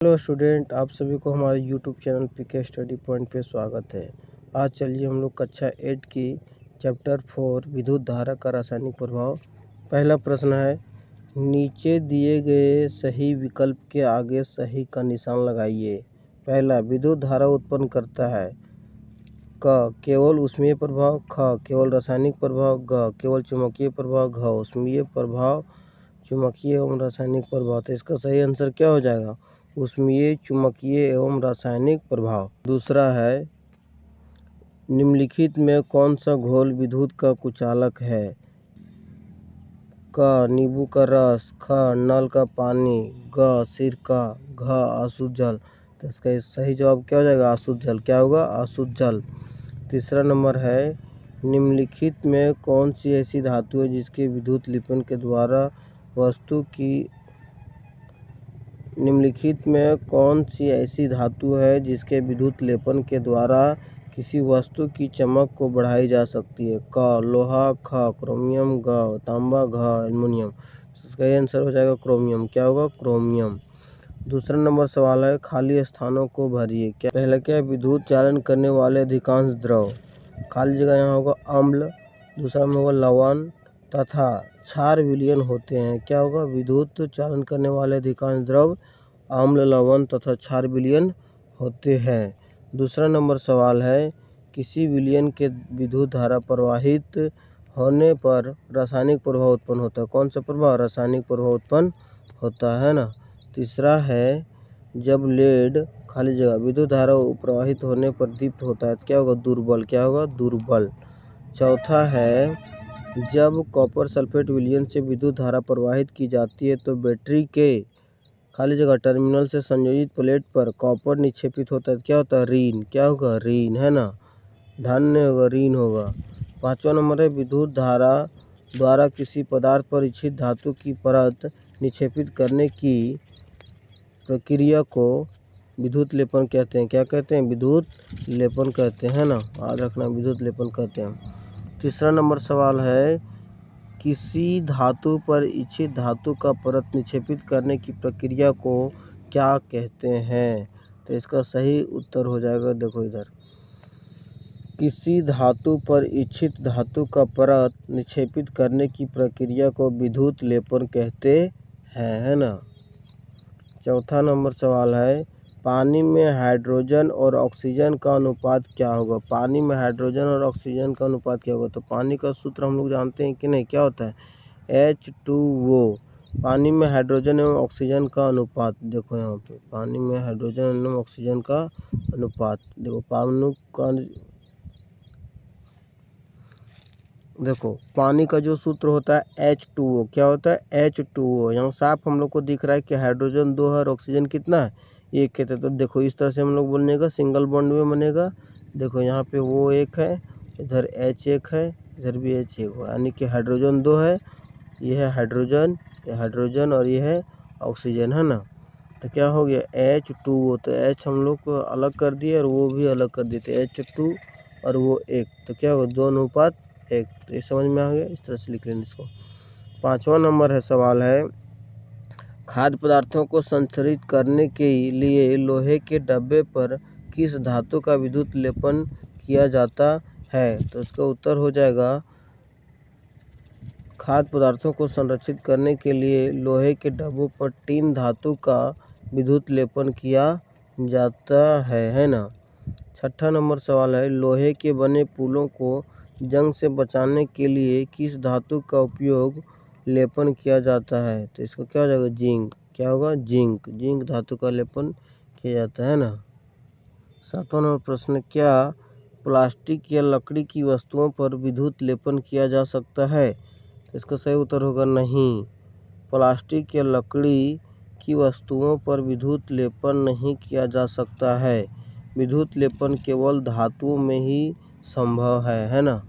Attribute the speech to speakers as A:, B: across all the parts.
A: Hello student, आप सभी को हमारे YouTube channel PK study point पे स्वागत है। आज चलिए हम लोग कक्षा 8 की चैप्टर 4 विद्युत धारा का रासायनिक प्रभाव। पहला प्रश्न है, नीचे दिए गए सही विकल्प के आगे सही का निशान लगाइए। पहला, विद्युत धारा उत्पन्न करता है। क, केवल ऊष्मीय प्रभाव। ख, केवल रासायनिक प्रभाव। ग, केवल चुंबकीय प्रभाव। घ, ऊष्मीय प्रभाव, चुंबकीय एवं रासायनिक प्रभाव। तो इसका सही आंसर क्या हो जाएगा? ऊष्मीय, चुंबकीय एवं रासायनिक प्रभाव। दूसरा है, निम्नलिखित में कौन सा घोल विद्युत का कुचालक है? क, नींबू का रस। ख, नल का पानी। ग, सिरका। घ, अशुद्ध जल। तो इसका सही जवाब क्या हो जाएगा? अशुद्ध जल। क्या होगा? अशुद्ध जल। तीसरा नंबर है, निम्नलिखित में कौन सी ऐसी धातु है जिसके विद्युत लेपन के द्वारा वस्तु की निम्नलिखित में कौन सी ऐसी धातु है जिसके विद्युत लेपन के द्वारा किसी वस्तु की चमक को बढ़ाई जा सकती है? क, लोहा। ख, क्रोमियम। ग, तांबा। घ, एल्युमिनियम। इसका आंसर हो जाएगा क्रोमियम। क्या होगा? क्रोमियम। दूसरा नंबर सवाल है, खाली स्थानों को भरिए। क्या पहला क्या है? विद्युत चालन करने वाले अधिकांश द्रव। खाली जगह यहाँ होगा अम्ल। दूसरा में होगा लवण तथा क्षार विलयन होते हैं। क्या होगा? विद्युत चालन करने वाले अधिकांश द्रव अम्ल, लवण तथा क्षार विलयन होते हैं। दूसरा नंबर सवाल है, किसी विलयन के विद्युत धारा प्रवाहित होने पर रासायनिक प्रभाव उत्पन्न होता है। कौन सा प्रभाव? रासायनिक प्रभाव उत्पन्न होता है ना। तीसरा है, जब लेड खाली जगह विद्युत धारा प्रवाहित होने पर दीप्त होता है तो क्या होगा? दुर्बल। क्या होगा? दुर्बल। चौथा है, जब कॉपर सल्फेट विलयन से विद्युत धारा प्रवाहित की जाती है तो बैटरी के खाली जगह टर्मिनल से संयोजित प्लेट पर कॉपर निक्षेपित होता है। क्या होता है? ऋण। क्या होगा? ऋण, है ना। धन्य होगा, ऋण होगा। पांचवा नंबर है, विद्युत धारा द्वारा किसी पदार्थ पर इच्छित धातु की परत निक्षेपित करने की प्रक्रिया को विद्युत लेपन कहते हैं। क्या कहते हैं? विद्युत लेपन कहते हैं ना। याद रखना, विद्युत लेपन कहते हैं। तीसरा नंबर सवाल है, किसी धातु पर इच्छित धातु का परत निक्षेपित करने की प्रक्रिया को क्या कहते हैं? तो इसका सही उत्तर हो जाएगा, देखो इधर, किसी धातु पर इच्छित धातु का परत निक्षेपित करने की प्रक्रिया को विद्युत लेपन कहते हैं, है ना। चौथा नंबर सवाल है, पानी में हाइड्रोजन और ऑक्सीजन का अनुपात क्या होगा? पानी में हाइड्रोजन और ऑक्सीजन का अनुपात क्या होगा? तो पानी का सूत्र हम लोग जानते हैं कि नहीं? क्या होता है? H2O। पानी में हाइड्रोजन एवं ऑक्सीजन का अनुपात, देखो यहाँ पे पानी में हाइड्रोजन एवं ऑक्सीजन का अनुपात, देखो पानी का, देखो पानी का जो सूत्र होता है H2O। क्या होता है? H2O। यहाँ साफ हम लोग को दिख रहा है कि हाइड्रोजन 2 है और ऑक्सीजन कितना है? 1 है। तो देखो इस तरह से हम लोग बोलेगा, सिंगल बॉन्ड में बनेगा। देखो यहाँ पे वो 1 है, इधर H1 है, इधर भी H1 है, यानी कि हाइड्रोजन 2 है, ये है हाइड्रोजन, ये हाइड्रोजन और ये है ऑक्सीजन, है ना। तो क्या हो गया? H2O। तो H हम लोग को अलग कर दिए और वो भी अलग कर दिए, तो H2 और वो 1, तो क्या होगा? 2 अनुपात 1। तो ये समझ में आ गया, इस तरह से लिख लेंगे इसको। पांचवा नंबर है सवाल है, खाद्य पदार्थों को संरक्षित करने के लिए लोहे के डब्बे पर किस धातु का विद्युत लेपन किया जाता है? तो इसका उत्तर हो जाएगा, खाद्य पदार्थों को संरक्षित करने के लिए लोहे के डब्बों पर टिन धातु का विद्युत लेपन किया जाता है ना। छठा नंबर सवाल है, लोहे के बने पुलों को जंग से बचाने के लिए किस धातु का उपयोग लेपन किया जाता है? तो इसका क्या हो जाएगा? जिंक। क्या होगा? जिंक। जिंक धातु का लेपन किया जाता है ना। सातवां नंबर प्रश्न, क्या प्लास्टिक या लकड़ी की वस्तुओं पर विद्युत लेपन किया जा सकता है? इसका सही उत्तर होगा नहीं। प्लास्टिक या लकड़ी की वस्तुओं पर विद्युत लेपन नहीं किया जा सकता है। विद्युत लेपन केवल धातुओं में ही संभव है ना।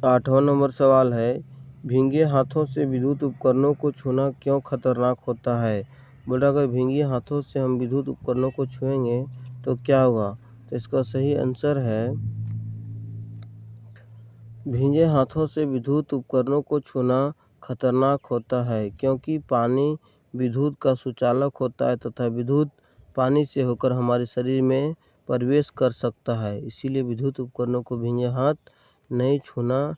A: आठवां नंबर सवाल है, भींगे हाथों से विद्युत उपकरणों को छूना क्यों खतरनाक होता है? बोला, अगर भींगे हाथों से हम विद्युत उपकरणों को छुएंगे तो क्या होगा? तो इसका सही आंसर है, भींगे हाथों से विद्युत उपकरणों को छूना खतरनाक होता है क्योंकि पानी विद्युत का सुचालक होता है तथा विद्युत पानी से होकर हमारे शरीर में प्रवेश कर सकता है। इसीलिए विद्युत उपकरणों को भींगे हाथ नहीं छूना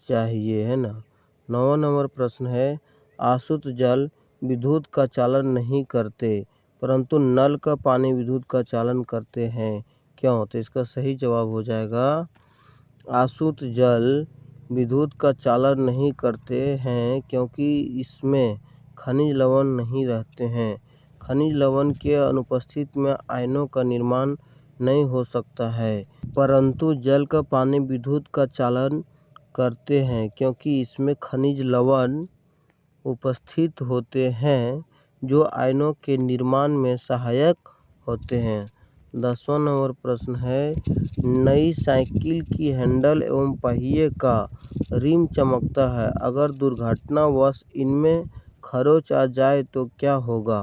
A: चाहिए, है ना। 9वां नंबर प्रश्न है, आशुद्ध जल विद्युत का चालन नहीं करते परंतु नल का पानी विद्युत का चालन करते हैं, क्यों? तो इसका सही जवाब हो जाएगा, आशुद्ध जल विद्युत का चालन नहीं करते हैं क्योंकि इसमें खनिज लवण नहीं रहते हैं। खनिज लवण के अनुपस्थित में आयनों का निर्माण नहीं हो सकता है, परंतु जल का पानी विद्युत का चालन करते हैं क्योंकि इसमें खनिज लवण उपस्थित होते हैं जो आयनों के निर्माण में सहायक होते हैं। 10वां नंबर प्रश्न है, नई साइकिल की हैंडल एवं पहिए का रिम चमकता है, अगर दुर्घटनावश इनमें खरोंच आ जाए तो क्या होगा?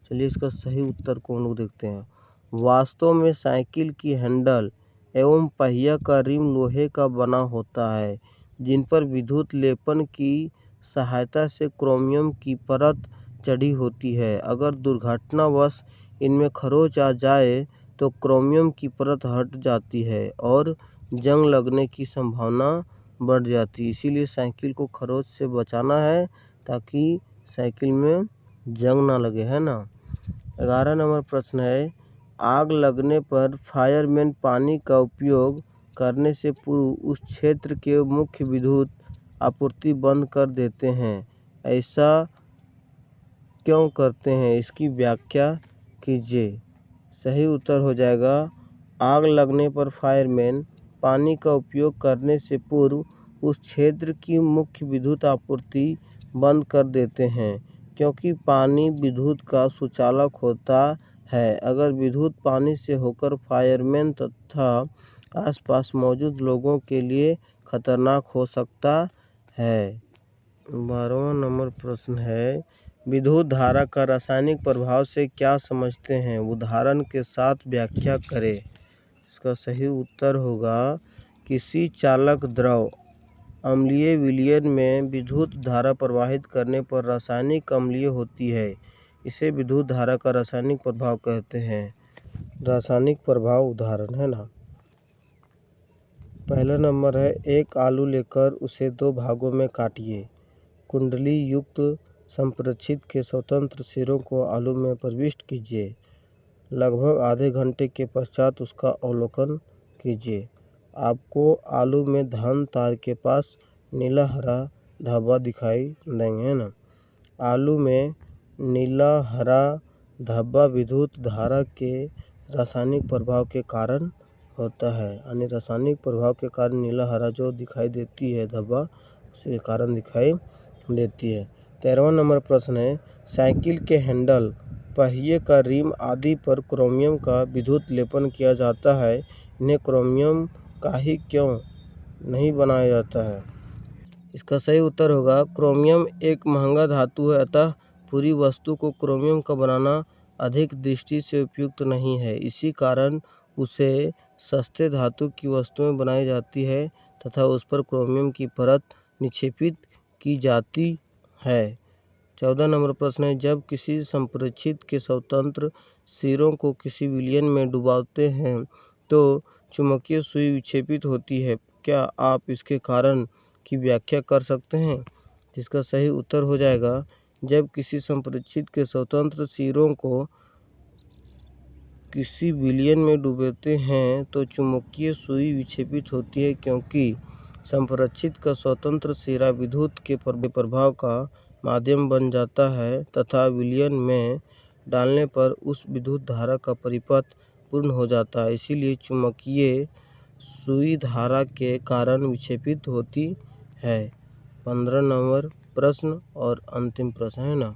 A: चलिए इसका सही उत्तर को हम लोग देखते हैं। वास्तव में साइकिल की हैंडल एवं पहिया का रिम लोहे का बना होता है जिन पर विद्युत लेपन की सहायता से क्रोमियम की परत चढ़ी होती है। अगर दुर्घटनावश इनमें खरोंच आ जाए तो क्रोमियम की परत हट जाती है और जंग लगने की संभावना बढ़ जाती है। इसीलिए साइकिल को खरोंच से बचाना है ताकि साइकिल में जंग ना लगे, है ना। 11 नंबर प्रश्न है, आग लगने पर फायरमैन पानी का उपयोग करने से पूर्व उस क्षेत्र के मुख्य विद्युत आपूर्ति बंद कर देते हैं, ऐसा क्यों करते हैं? इसकी व्याख्या कीजिए। सही उत्तर हो जाएगा, आग लगने पर फायरमैन पानी का उपयोग करने से पूर्व उस क्षेत्र की मुख्य विद्युत आपूर्ति बंद कर देते हैं क्योंकि पानी विद्युत का सुचालक होता है। अगर विद्युत पानी से होकर फायरमैन तथा आसपास मौजूद लोगों के लिए खतरनाक हो सकता है। 12वां नंबर प्रश्न है, विद्युत धारा का रासायनिक प्रभाव से क्या समझते हैं? उदाहरण के साथ व्याख्या करें। इसका सही उत्तर होगा, किसी चालक द्रव अम्लीय विलयन में विद्युत धारा प्रवाहित करने पर रासायनिक अम्लीय होती है, इसे विद्युत धारा का रासायनिक प्रभाव कहते हैं। रासायनिक प्रभाव उदाहरण, है ना। पहला नंबर है, एक आलू लेकर उसे 2 भागों में काटिए। कुंडली युक्त संप्रेक्षित के स्वतंत्र सिरों को आलू में प्रविष्ट कीजिए। लगभग आधे घंटे के पश्चात उसका अवलोकन कीजिए। आपको आलू में धन तार के पास नीला हरा धब्बा दिखाई देंगे, है ना। आलू में नीला हरा धब्बा विद्युत धारा के रासायनिक प्रभाव के कारण होता है, यानी रासायनिक प्रभाव के कारण नीला हरा जो दिखाई देती है धब्बा, उसके कारण दिखाई देती है। 13वां नंबर प्रश्न है, साइकिल के हैंडल, पहिए का रिम आदि पर क्रोमियम का विद्युत लेपन किया जाता है, इन्हें क्रोमियम का ही क्यों नहीं बनाया जाता है? इसका सही उत्तर होगा, क्रोमियम एक महंगा धातु है, अतः पूरी वस्तु को क्रोमियम का बनाना अधिक दृष्टि से उपयुक्त नहीं है। इसी कारण उसे सस्ते धातु की वस्तुएं बनाई जाती है तथा उस पर क्रोमियम की परत निक्षेपित की जाती है। 14 नंबर प्रश्न है, जब किसी संप्रेक्षित के स्वतंत्र सिरों को किसी विलयन में डुबाते हैं तो चुंबकीय सुई विक्षेपित होती है, क्या आप इसके कारण की व्याख्या कर सकते हैं? जिसका सही उत्तर हो जाएगा, जब किसी संप्रेक्षित के स्वतंत्र सिरों को किसी विलयन में डुबाते हैं तो चुंबकीय सुई विक्षेपित होती है क्योंकि संप्रेक्षित का स्वतंत्र सिरा विद्युत के प्रभाव का माध्यम बन जाता है तथा विलयन में डालने पर उस विद्युत धारा का परिपथ पूर्ण हो जाता है, इसीलिए चुंबकीय सुई धारा के कारण विक्षेपित होती है। 15 नंबर प्रश्न और अंतिम प्रश्न, है ना।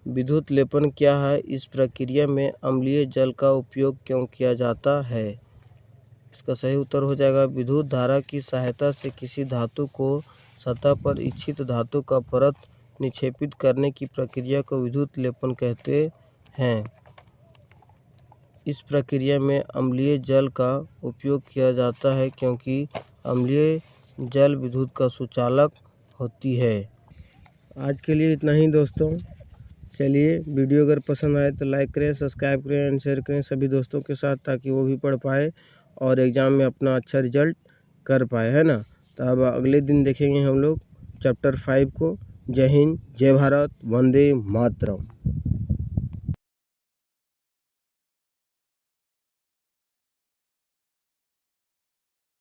A: विद्युत लेपन क्या है? इस प्रक्रिया में अम्लीय जल का उपयोग क्यों किया जाता है? इसका सही उत्तर हो जाएगा, विद्युत धारा की सहायता से किसी धातु को सतह पर इच्छित धातु का परत निक्षेपित करने की प्रक्रिया को विद्युत लेपन कहते हैं। इस प्रक्रिया में अम्लीय जल का उपयोग किया जाता है क्योंकि अम्लीय जल विद्युत का सुचालक होती है। आज के लिए इतना ही दोस्तों। चलिए, वीडियो अगर पसंद आए तो लाइक करें, सब्सक्राइब करें एंड शेयर करें सभी दोस्तों के साथ, ताकि वो भी पढ़ पाए और एग्ज़ाम में अपना अच्छा रिजल्ट कर पाए, है ना। तो अब अगले दिन देखेंगे हम लोग चैप्टर 5 को। जय हिंद, जय भारत, वंदे मातरम।